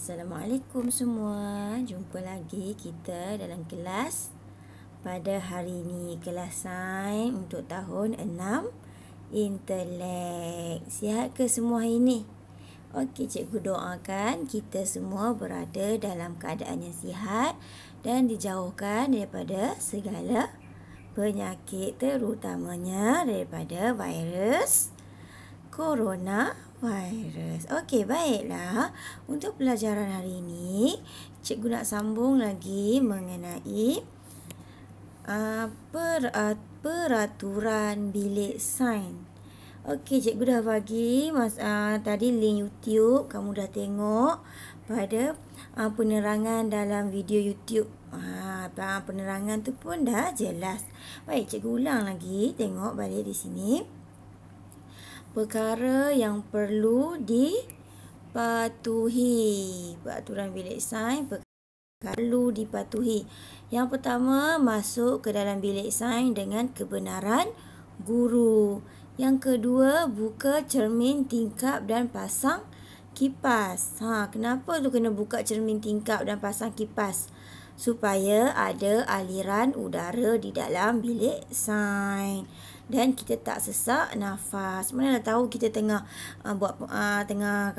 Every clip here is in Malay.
Assalamualaikum semua. Jumpa lagi kita dalam kelas pada hari ini, kelas sains untuk tahun 6 intelek. Sihat ke semua hari ini? Okey, cikgu doakan kita semua berada dalam keadaan yang sihat dan dijauhkan daripada segala penyakit, terutamanya daripada virus Coronavirus. Okey, baiklah. Untuk pelajaran hari ini, cikgu nak sambung lagi mengenai peraturan bilik sains. Okey, cikgu dah bagi tadi link YouTube. Kamu dah tengok pada penerangan dalam video YouTube. Penerangan tu pun dah jelas. Baik, cikgu ulang lagi. Tengok balik di sini. Perkara yang perlu dipatuhi. Peraturan bilik sains perlu dipatuhi. Yang pertama, masuk ke dalam bilik sains dengan kebenaran guru. Yang kedua, buka cermin tingkap dan pasang kipas. Kenapa tu kena buka cermin tingkap dan pasang kipas? Supaya ada aliran udara di dalam bilik sains dan kita tak sesak nafas. Mana dah tahu kita tengah tengah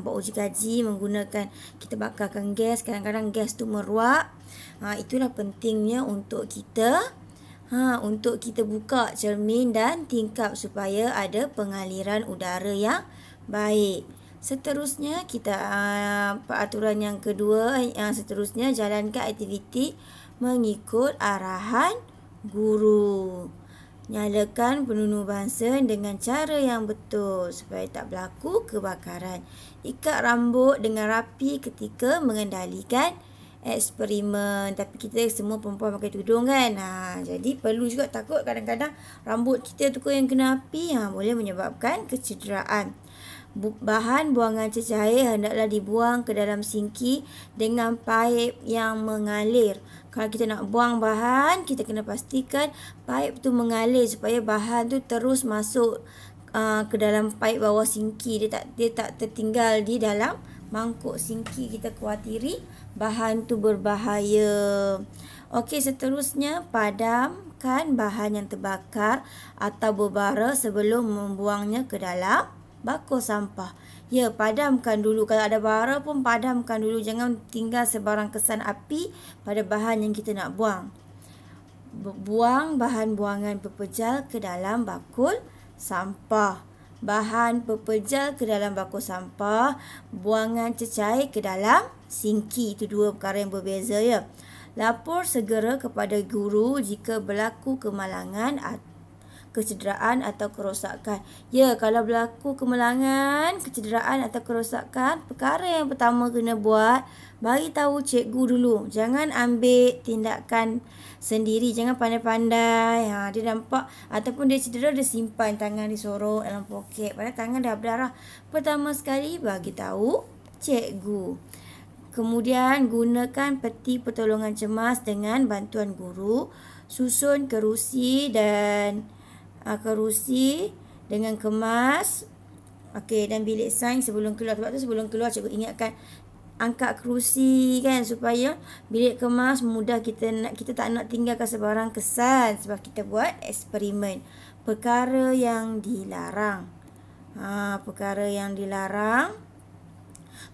buat uji kaji menggunakan, kita bakarkan gas, kadang-kadang gas tu meruap. Itulah pentingnya untuk kita buka cermin dan tingkap supaya ada pengaliran udara yang baik. Seterusnya kita peraturan yang kedua, yang seterusnya jalankan aktiviti mengikut arahan guru. Nyalakan penunuh bansen dengan cara yang betul supaya tak berlaku kebakaran. Ikat rambut dengan rapi ketika mengendalikan eksperimen. Tapi kita semua perempuan pakai tudung kan. Jadi perlu juga, takut kadang-kadang rambut kita tu yang kena api, boleh menyebabkan kecederaan. Bahan buangan cecair hendaklah dibuang ke dalam sinki dengan paip yang mengalir. Kalau kita nak buang bahan, kita kena pastikan paip tu mengalir supaya bahan tu terus masuk ke dalam paip bawah sinki. Dia tak tertinggal di dalam mangkuk sinki. Kita khawatiri bahan tu berbahaya. Okey, seterusnya padamkan bahan yang terbakar atau berbara sebelum membuangnya ke dalam bako sampah. Ya, padamkan dulu. Kalau ada bara pun padamkan dulu. Jangan tinggal sebarang kesan api pada bahan yang kita nak buang. Buang bahan buangan pepejal ke dalam bakul sampah. Bahan pepejal ke dalam bakul sampah. Buangan cecair ke dalam sinki. Itu dua perkara yang berbeza ya. Lapor segera kepada guru jika berlaku kemalangan atau kecederaan atau kerosakan. Ya, kalau berlaku kemalangan, kecederaan atau kerosakan, perkara yang pertama kena buat, bagi tahu cikgu dulu. Jangan ambil tindakan sendiri, jangan pandai-pandai. Dia nampak ataupun dia cedera, dia simpan tangan disorok dalam poket, padahal tangan dah berdarah. Pertama sekali bagi tahu cikgu. Kemudian gunakan peti pertolongan cemas dengan bantuan guru. Susun kerusi dengan kemas. Okey, dan bilik sains sebelum keluar. Sebab tu sebelum keluar cikgu ingatkan angkat kerusi kan, supaya bilik kemas mudah kita tak nak tinggalkan sebarang kesan sebab kita buat eksperimen. Perkara yang dilarang. Perkara yang dilarang,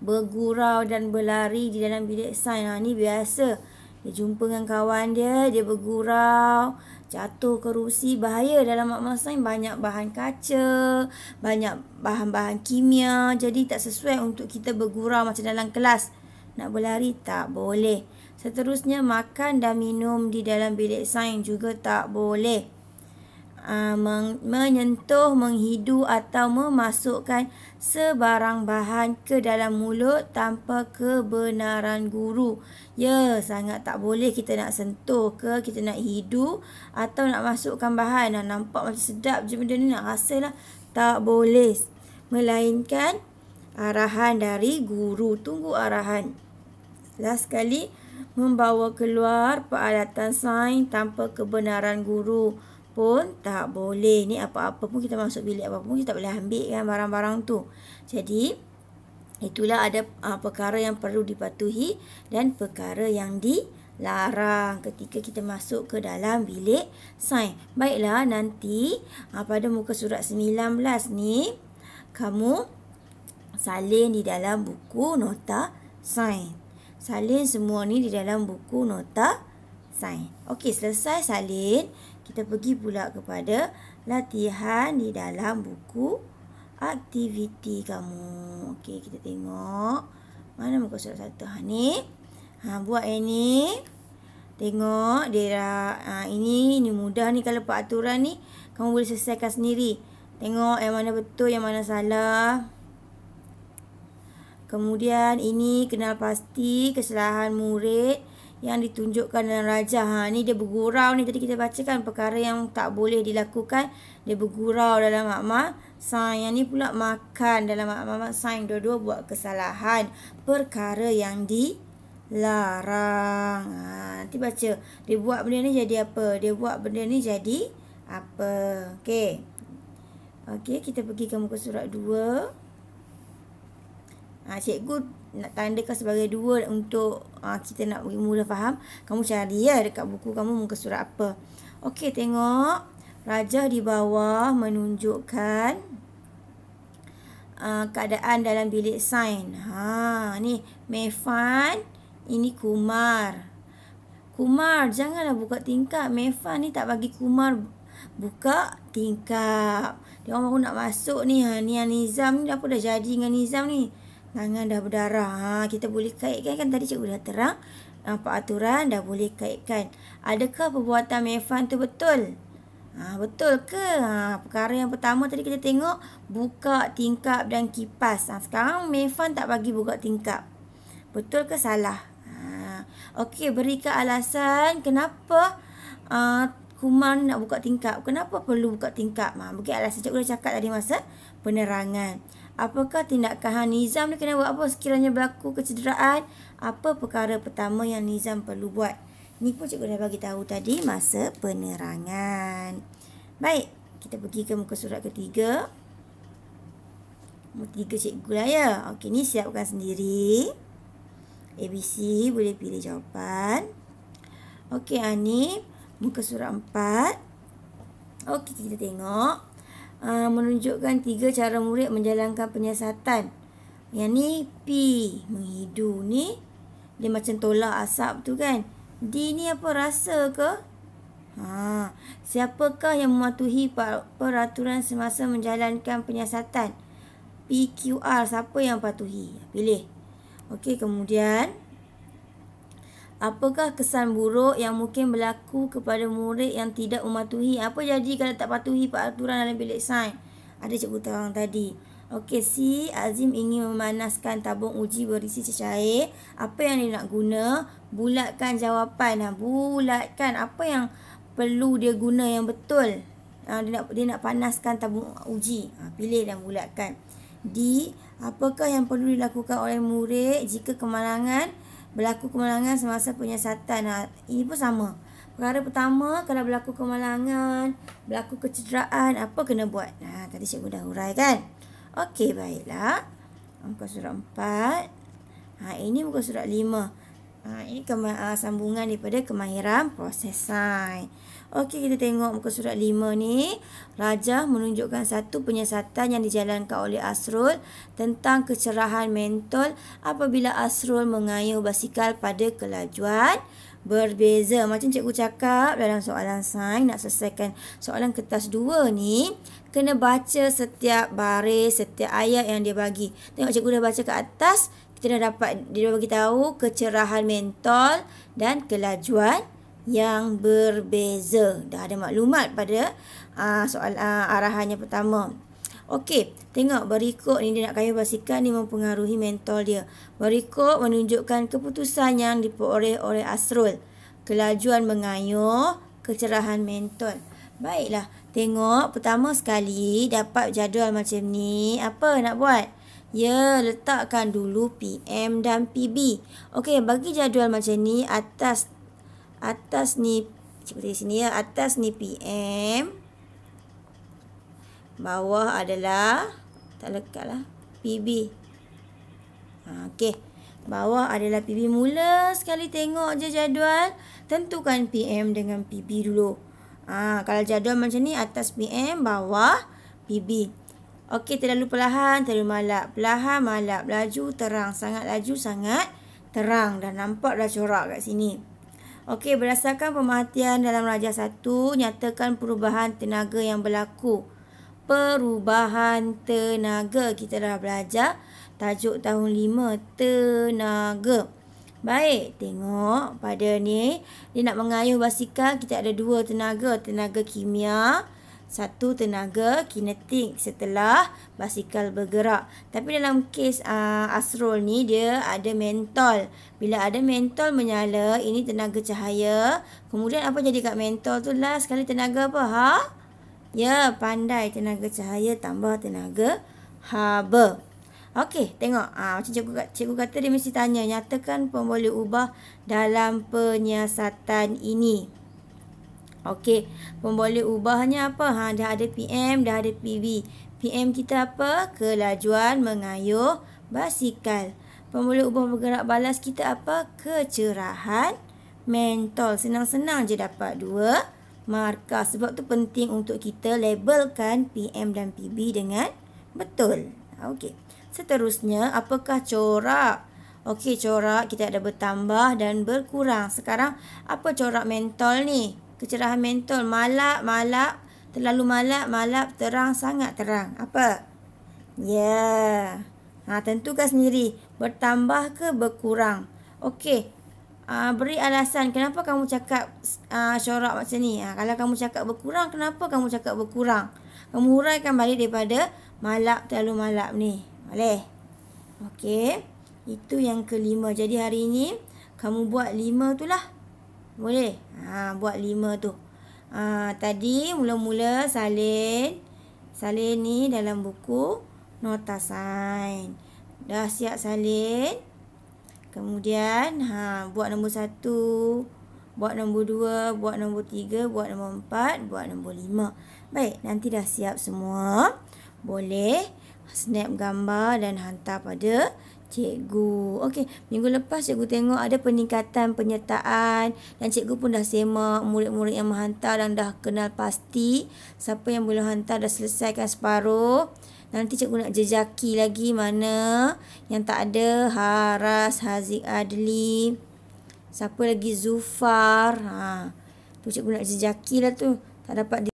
bergurau dan berlari di dalam bilik sains. Ni biasa. Dia jumpa dengan kawan dia bergurau, jatuh kerusi, bahaya. Dalam makmal sains banyak bahan kaca, banyak bahan-bahan kimia. Jadi tak sesuai untuk kita bergurau macam dalam kelas. Nak berlari tak boleh. Seterusnya, makan dan minum di dalam bilik sains juga tak boleh. Menyentuh, menghidu atau memasukkan sebarang bahan ke dalam mulut tanpa kebenaran guru. Ya, sangat tak boleh kita nak sentuh ke, kita nak hidu atau nak masukkan bahan. Nampak macam sedap je benda ni, nak rasa lah. Tak boleh. Melainkan arahan dari guru. Tunggu arahan. Last sekali, membawa keluar peralatan sains tanpa kebenaran guru pun tak boleh. Ni apa-apa pun kita masuk bilik apa pun, kita tak boleh ambil kan barang-barang tu. Jadi Itulah ada perkara yang perlu dipatuhi dan perkara yang dilarang ketika kita masuk ke dalam bilik sains. Baiklah, nanti pada muka surat 19 ni kamu salin di dalam buku nota sains. Salin semua ni di dalam buku nota sains. Okey, selesai salin, kita pergi pula kepada latihan di dalam buku aktiviti kamu. Okey, kita tengok. Mana muka surat 1 ni? Buat yang ni. Tengok dia dah ini mudah ni, kalau peraturan ni kamu boleh selesaikan sendiri. Tengok yang mana betul, yang mana salah. Kemudian ini kenal pasti kesalahan murid yang ditunjukkan dalam rajah. Ni dia bergurau ni, tadi kita bacakan perkara yang tak boleh dilakukan. Dia bergurau dalam makmal sains. Yang ni pula makan dalam makmal sains. Dua-dua buat kesalahan. Perkara yang dilarang. Nanti baca. Dia buat benda ni jadi apa? Dia buat benda ni jadi apa? Okey. Okey, kita pergi ke muka surat 2. Cikgu nak tandakan sebagai 2 untuk kita nak mudah faham. Kamu cari dekat buku kamu muka surat apa. Okey, tengok. Rajah di bawah menunjukkan keadaan dalam bilik sains. Ni Mefan, ini Kumar. Kumar, janganlah buka tingkap. Mefan ni tak bagi Kumar buka tingkap. Dia orang baru nak masuk ni. Ni yang Nizam ni apa dah jadi dengan Nizam ni? Tangan dah berdarah. Kita boleh kaitkan kan, tadi cikgu dah terang. Peraturan dah boleh kaitkan. Adakah perbuatan Mefan tu betul? Betul ke? Perkara yang pertama tadi kita tengok buka tingkap dan kipas. Sekarang Mefan tak bagi buka tingkap. Betul ke salah? Okey, berikan alasan kenapa Kumar nak buka tingkap. Kenapa perlu buka tingkap? Bagi alasan, cikgu dah cakap tadi masa penerangan. Apakah tindakan Nizam ni kena buat apa sekiranya berlaku kecederaan? Apa perkara pertama yang Nizam perlu buat? Ni pun cikgu dah bagi tahu tadi masa penerangan. Baik, kita pergi ke muka surat ketiga. Muka 3 cikgu lah ya. Okey, ni siapkan sendiri. ABC boleh pilih jawapan. Okey, ni muka surat 4. Okey, kita tengok. Menunjukkan 3 cara murid menjalankan penyiasatan. Yang ni P, menghidu ni. Dia macam tolak asap tu kan. D ni apa, rasa ke? Siapakah yang mematuhi peraturan semasa menjalankan penyiasatan? PQR, siapa yang patuhi? Pilih. Okey, kemudian apakah kesan buruk yang mungkin berlaku kepada murid yang tidak mematuhi? Apa jadi kalau tak patuhi peraturan dalam bilik sains? Ada cikgu terang tadi. Okey, C, Azim ingin memanaskan tabung uji berisi cecair. Apa yang dia nak guna? Bulatkan jawapan. Bulatkan apa yang perlu dia guna yang betul. Dia nak panaskan tabung uji. Pilih dan bulatkan. D, apakah yang perlu dilakukan oleh murid jika berlaku kemalangan semasa penyiasatan? Ini pun sama. Perkara pertama, kalau berlaku kemalangan, berlaku kecederaan, apa kena buat? Tadi cikgu dah huraikan. Okey, baiklah. Muka surat 4. Ini muka surat 5. Ini sambungan daripada kemahiran proses sains. Okey, kita tengok muka surat 5 ni. Rajah menunjukkan satu penyiasatan yang dijalankan oleh Asrul tentang kecerahan mentol apabila Asrul mengayuh basikal pada kelajuan berbeza. Macam cikgu cakap dalam soalan sains, nak selesaikan soalan kertas 2 ni, kena baca setiap baris, setiap ayat yang dia bagi. Tengok cikgu dah baca ke atas, kita dah dapat, dia dah bagi tahu kecerahan mentol dan kelajuan yang berbeza. Dah ada maklumat pada soal arahannya pertama. Okey, tengok berikut ni dia nak kayuh basikal ni mempengaruhi mentol dia. Berikut menunjukkan keputusan yang diperoleh oleh Asrul. Kelajuan mengayuh, kecerahan mentol. Baiklah, tengok pertama sekali dapat jadual macam ni. Apa nak buat? Ya, letakkan dulu PM dan PB. Okey, bagi jadual macam ni, atas ni, seperti sini ya, atas ni PM, bawah adalah, tak lekat lah, PB. Okey. Bawah adalah PB. Mula sekali tengok je jadual. Tentukan PM dengan PB dulu. Kalau jadual macam ni, atas PM, bawah PB. Okey, terlalu perlahan, terlalu malap. Perlahan, malap. Laju, terang. Sangat laju, sangat terang. Dah nampak dah corak kat sini. Okey, berdasarkan pemerhatian dalam rajah 1, nyatakan perubahan tenaga yang berlaku. Perubahan tenaga. Kita dah belajar tajuk tahun 5, tenaga. Baik, tengok pada ni. Dia nak mengayuh basikal, kita ada 2 tenaga. Tenaga kimia, 1 tenaga kinetik setelah basikal bergerak. Tapi dalam kes Asrul ni, dia ada mentol. Bila ada mentol menyala, ini tenaga cahaya. Kemudian apa jadi kat mentol tu? Last sekali tenaga apa? Ya, pandai. Tenaga cahaya tambah tenaga haba. Okey, tengok. Macam cikgu kata, dia mesti tanya, nyatakan pemboleh ubah dalam penyiasatan ini. Okey, pemboleh ubahnya apa? Dah ada PM, dah ada PB. PM kita apa? Kelajuan mengayuh basikal. Pemboleh ubah bergerak balas kita apa? Kecerahan mentol. Senang-senang je dapat 2 markah. Sebab tu penting untuk kita labelkan PM dan PB dengan betul. Okey. Seterusnya, apakah corak? Okey, corak kita ada bertambah dan berkurang. Sekarang, apa corak mentol ni? Kecerahan mentol. Malap, malap. Terlalu malap, malap. Terang, sangat terang. Apa? Ya. Tentukan sendiri. Bertambah ke berkurang? Okey. Beri alasan kenapa kamu cakap corak macam ni. Kalau kamu cakap berkurang, kenapa kamu cakap berkurang? Kamu huraikan balik daripada malap, terlalu malap ni. Boleh? Okey. Itu yang kelima. Jadi hari ni kamu buat 5 tu lah. Boleh? Buat 5 tu. Tadi mula-mula salin. Salin ni dalam buku nota sains. Dah siap salin. Kemudian buat nombor 1, buat nombor 2, buat nombor 3, buat nombor 4, buat nombor 5. Baik, nanti dah siap semua. Boleh snap gambar dan hantar pada cikgu. Okey, minggu lepas cikgu tengok ada peningkatan penyertaan dan cikgu pun dah semak murid-murid yang menghantar dan dah kenal pasti siapa yang boleh hantar, dah selesaikan separuh. Nanti cikgu nak jejaki lagi mana yang tak ada. Haras, Haziq Adli. Siapa lagi? Zufar. Tu cikgu nak jejaki lah tu. Tak dapat